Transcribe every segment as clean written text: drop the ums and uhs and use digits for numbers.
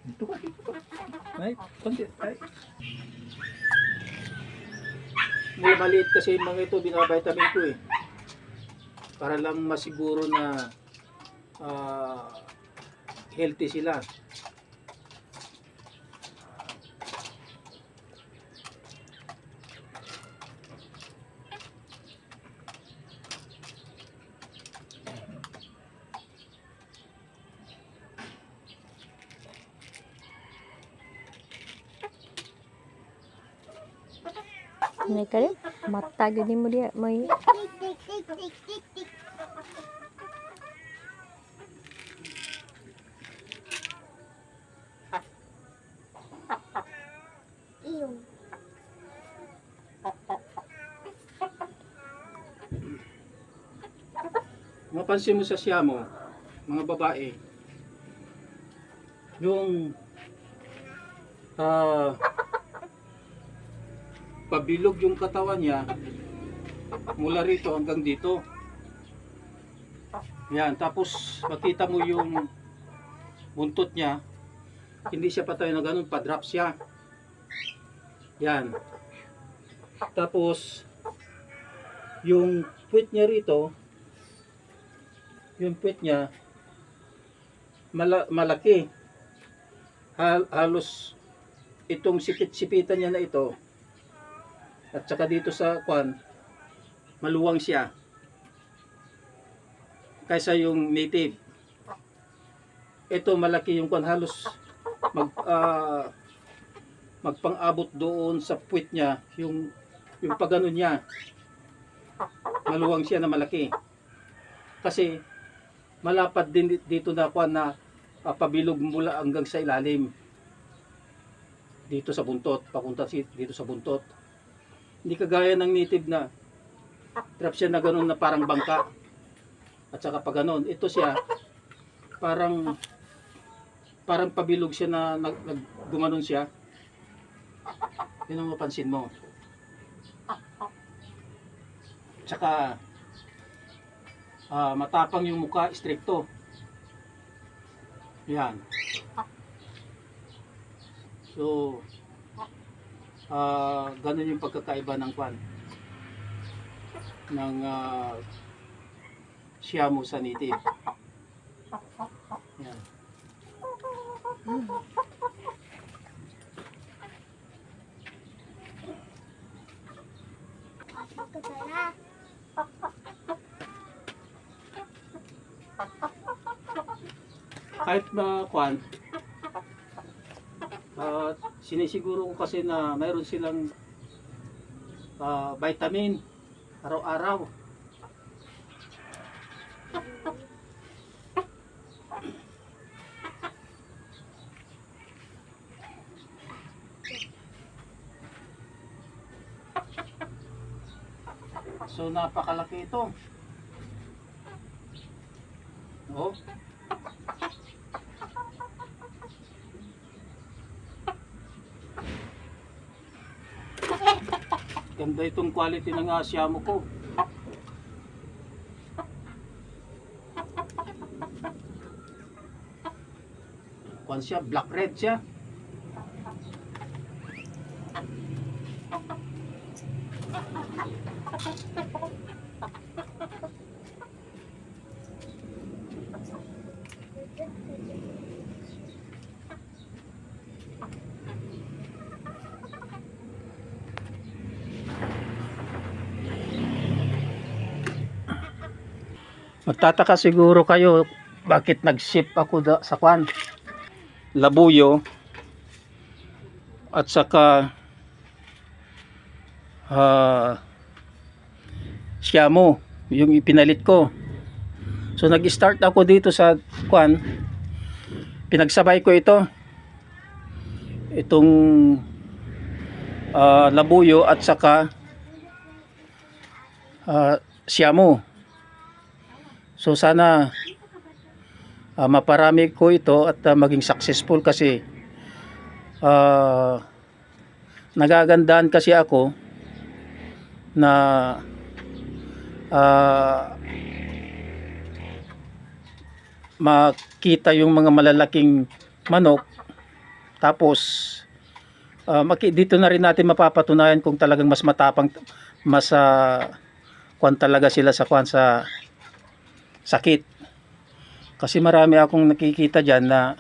Dito ka, dito ka. Ay, konti. Ay. Maliit kasi yung mga ito, binavitamin ko eh. Para lang masiguro na healthy sila. Ini kare mata gini mo dia may Mapansin mo sa siyamo, mga babae, yung pabilog yung katawan niya mula rito hanggang dito. Yan, tapos makita mo yung buntot niya, hindi siya patay na ganun, pa-drop siya. Yan. Tapos yung puwit niya rito, yung puwit niya malaki. Halos itong sipit-sipitan niya na ito at saka dito sa kwan, maluwang siya kaysa yung native. Ito malaki yung kwan, halos magpang-abot doon sa puwit niya, yung pagano niya, maluwang siya na malaki. Kasi malapad din dito na kwan na pabilog mula hanggang sa ilalim. Dito sa buntot, papunta dito sa buntot. Hindi kagaya ng native na trap siya na ganun na parang bangka. At saka pag ganun, ito siya parang pabilog siya na gumanon siya. Yun ang mapansin mo. Tsaka matapang yung mukha, stricto. Yan. So, ganun yung pagkakaiba ng kwan ng Siamo sa native. Yan. Kahit na kwan, sinisiguro ko kasi na mayroon silang vitamin araw-araw. So napakalaki ito. Oh. Ganda itong quality ng Siamo ko. Kwan siya, black red siya. Magtataka siguro kayo bakit nag-ship ako sa kwan, labuyo at saka Siamo yung ipinalit ko. So nag-start ako dito sa kwan, pinagsabay ko itong labuyo at saka Siamo. So sana maparami ko ito at maging successful kasi nagagandahan kasi ako na makita yung mga malalaking manok Tapos dito na rin natin mapapatunayan kung talagang mas matapang, mas kwan talaga sila sa kwan sa sakit. Kasi marami akong nakikita dyan na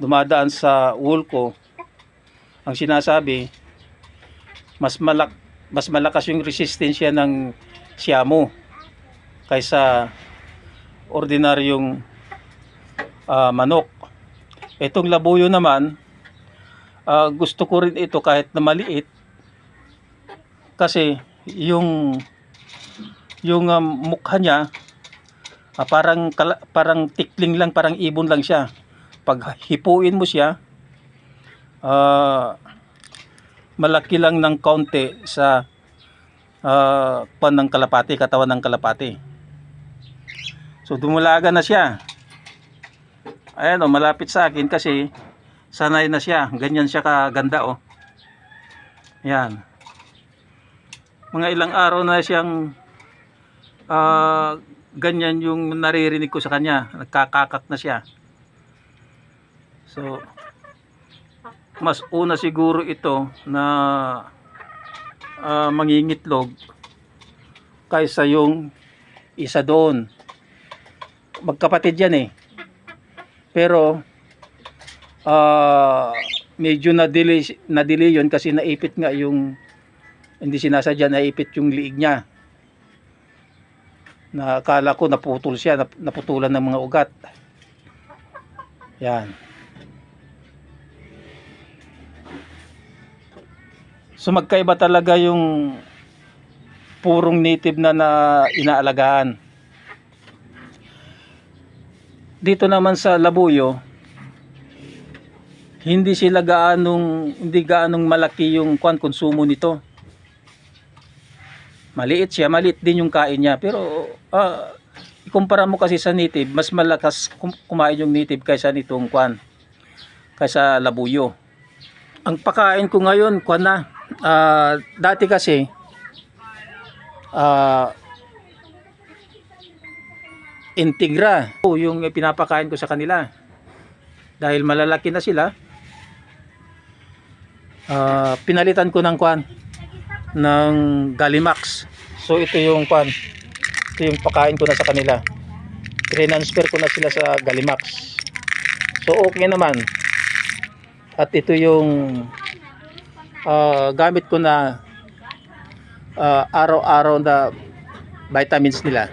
dumadaan sa wool ko, ang sinasabi mas malakas yung resistensya ng siyamo kaysa ordinaryong manok. Itong labuyo naman, gusto ko rin ito kahit na maliit, kasi yung mukha niya parang tikling lang, parang ibon lang siya. Pag hipuin mo siya, malaki lang ng kaunti sa katawan ng kalapati. So dumulaga na siya. Ayan, malapit sa akin kasi sanay na siya. Ganyan siya kaganda, oh. Yan. Mga ilang araw na siyang ganyan yung naririnig ko sa kanya. Nagkakakak na siya. So mas una siguro ito na mangingitlog kaysa yung isa doon. Magkapatid yan eh. Pero medyo na-delay yun kasi naipit nga yung, hindi sinasadya, naipit yung liig niya. Nakala ko naputol siya, naputulan ng mga ugat. Yan. So magkaiba talaga yung purong native na inaalagaan. Dito naman sa labuyo, hindi gaanong malaki yung konsumo nito. Maliit siya, maliit din yung kain niya, pero ikumpara mo kasi sa native, mas malakas kumain yung native kaysa nitong kaysa labuyo. Ang pakain ko ngayon, dati kasi integra yung pinapakain ko sa kanila. Dahil malalaki na sila, pinalitan ko ng ng Galimax. So ito yung ito yung pakain ko na sa kanila. Transfer ko na sila sa Galimax. So okay naman. At ito yung gamit ko na araw-araw na vitamins nila.